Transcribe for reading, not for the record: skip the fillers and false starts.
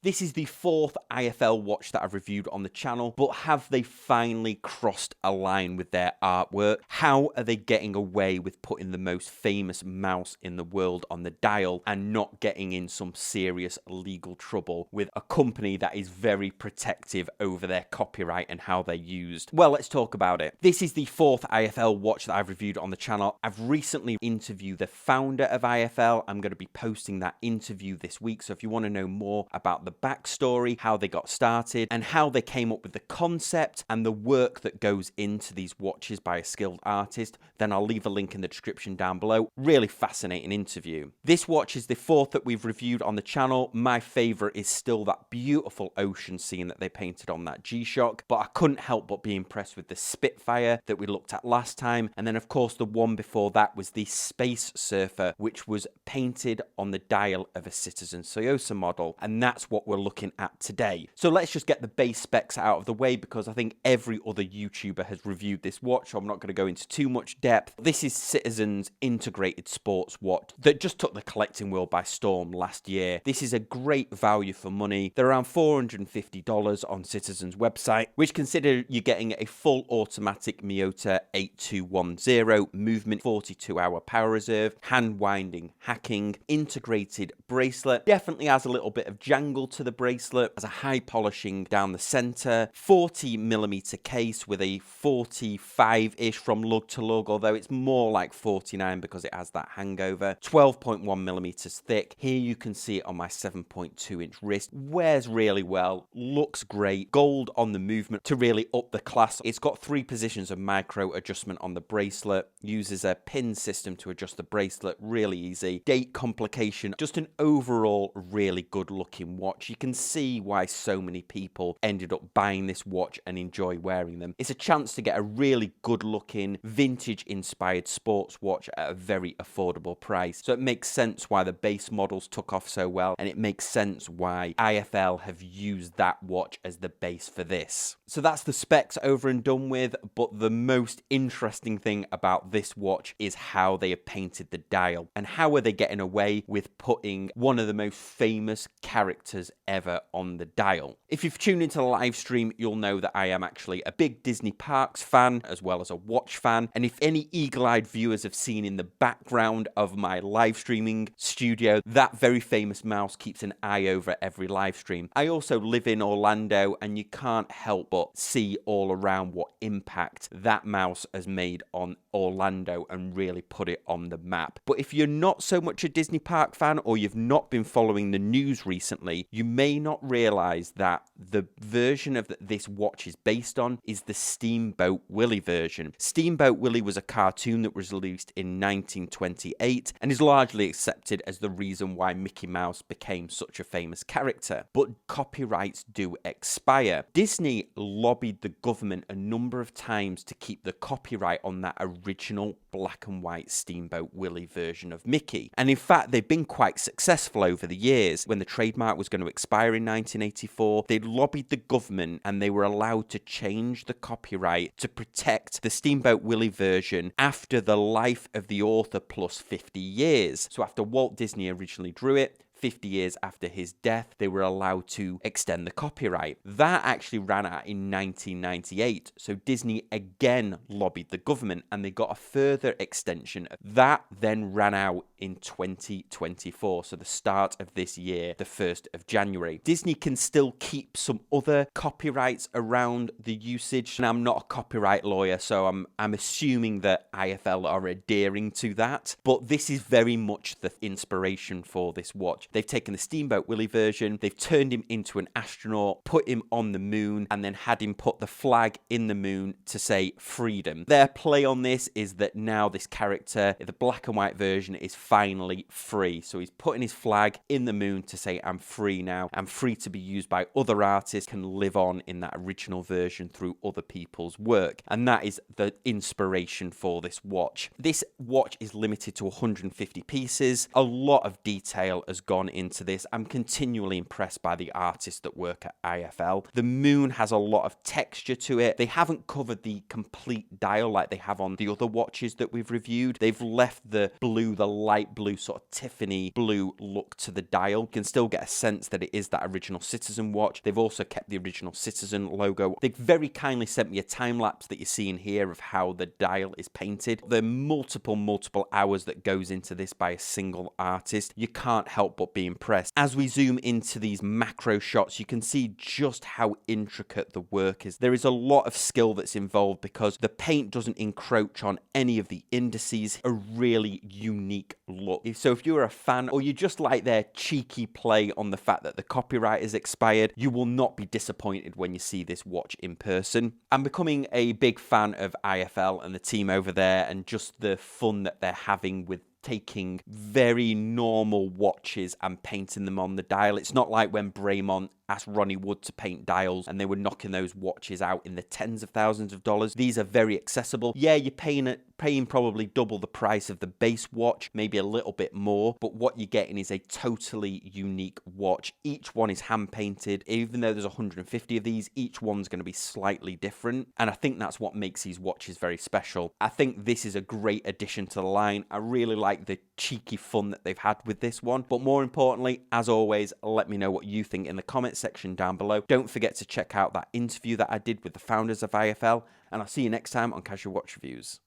This is the fourth IFL watch that I've reviewed on the channel, but have they finally crossed a line with their artwork? How are they getting away with putting the most famous mouse in the world on the dial and not getting in some serious legal trouble with a company that is very protective over their copyright and how they're used? Well, let's talk about it. This is the fourth IFL watch that I've reviewed on the channel. I've recently interviewed the founder of IFL. I'm going to be posting that interview this week, so if you want to know more about the backstory, how they got started, and how they came up with the concept and the work that goes into these watches by a skilled artist, then I'll leave a link in the description down below. Really fascinating interview. This watch is the fourth that we've reviewed on the channel. My favorite is still that beautiful ocean scene that they painted on that G-Shock, but I couldn't help but be impressed with the Spitfire that we looked at last time, and then of course the one before that was the Space Surfer, which was painted on the dial of a Citizen Soyosa model, and that's what we're looking at today. So let's just get the base specs out of the way, because I think every other YouTuber has reviewed this watch, so I'm not going to go into too much depth. This is Citizen's integrated sports watch that just took the collecting world by storm last year. This is a great value for money. They're around $450 on Citizen's website, which consider you're getting a full automatic Miyota 8210 movement, 42-hour power reserve, hand winding, hacking, integrated bracelet. Definitely has a little bit of jangle to the bracelet, has a high polishing down the center, 40mm case with a 45-ish from lug to lug, although it's more like 49 because it has that hangover, 12.1mm thick. Here you can see it on my 7.2-inch wrist. Wears really well, looks great. Gold on the movement to really up the class. It's got 3 positions of micro adjustment on the bracelet, uses a pin system to adjust the bracelet, really easy. Date complication, just an overall really good looking watch. You can see why so many people ended up buying this watch and enjoy wearing them. It's a chance to get a really good looking vintage inspired sports watch at a very affordable price. So it makes sense why the base models took off so well, and it makes sense why IFL have used that watch as the base for this. So that's the specs over and done with, but the most interesting thing about this watch is how they have painted the dial, and how are they getting away with putting one of the most famous characters ever on the dial. If you've tuned into the live stream, you'll know that I am actually a big Disney Parks fan as well as a watch fan, and if any eagle-eyed viewers have seen in the background of my live streaming studio, that very famous mouse keeps an eye over every live stream. I also live in Orlando, and you can't help but see all around what impact that mouse has made on Orlando and really put it on the map. But if you're not so much a Disney Park fan, or you've not been following the news recently, you may not realize that the version of that this watch is based on is the Steamboat Willie version. Steamboat Willie was a cartoon that was released in 1928 and is largely accepted as the reason why Mickey Mouse became such a famous character. But copyrights do expire. Disney lobbied the government a number of times to keep the copyright on that original black and white Steamboat Willie version of Mickey. And in fact, they've been quite successful over the years. When the trademark was going to expire in 1984, they lobbied the government and they were allowed to change the copyright to protect the Steamboat Willie version after the life of the author plus 50 years. So after Walt Disney originally drew it, 50 years after his death, they were allowed to extend the copyright. That actually ran out in 1998, so Disney again lobbied the government and they got a further extension. That then ran out in 2024, so the start of this year, the 1st of January. Disney can still keep some other copyrights around the usage, and I'm not a copyright lawyer, so I'm assuming that IFL are adhering to that, but this is very much the inspiration for this watch. They've taken the Steamboat Willie version, they've turned him into an astronaut, put him on the moon, and then had him put the flag in the moon to say freedom. Their play on this is that now this character, the black and white version, is finally free. So he's putting his flag in the moon to say, I'm free now. I'm free to be used by other artists, can live on in that original version through other people's work. And that is the inspiration for this watch. This watch is limited to 150 pieces. A lot of detail has gone gone into this. I'm continually impressed by the artists that work at IFL. The moon has a lot of texture to it. They haven't covered the complete dial like they have on the other watches that we've reviewed. They've left the blue, the light blue, sort of Tiffany blue look to the dial. You can still get a sense that it is that original Citizen watch. They've also kept the original Citizen logo. They very kindly sent me a time lapse that you're seeing here of how the dial is painted. There are multiple hours that goes into this by a single artist. You can't help but be impressed. As we zoom into these macro shots, you can see just how intricate the work is. There is a lot of skill that's involved because the paint doesn't encroach on any of the indices. A really unique look. So if you're a fan or you just like their cheeky play on the fact that the copyright is expired, you will not be disappointed when you see this watch in person. I'm becoming a big fan of IFL and the team over there and just the fun that they're having with taking very normal watches and painting them on the dial. It's not like when Braymont asked Ronnie Wood to paint dials and they were knocking those watches out in the tens of thousands of dollars. These are very accessible. Yeah, you're paying probably double the price of the base watch, maybe a little bit more, but what you're getting is a totally unique watch. Each one is hand painted. Even though there's 150 of these, each one's going to be slightly different, and I think that's what makes these watches very special. I think this is a great addition to the line. I really like the cheeky fun that they've had with this one, but more importantly, as always, let me know what you think in the comments section down below. Don't forget to check out that interview that I did with the founders of IFL, and I'll see you next time on Casual Watch Reviews.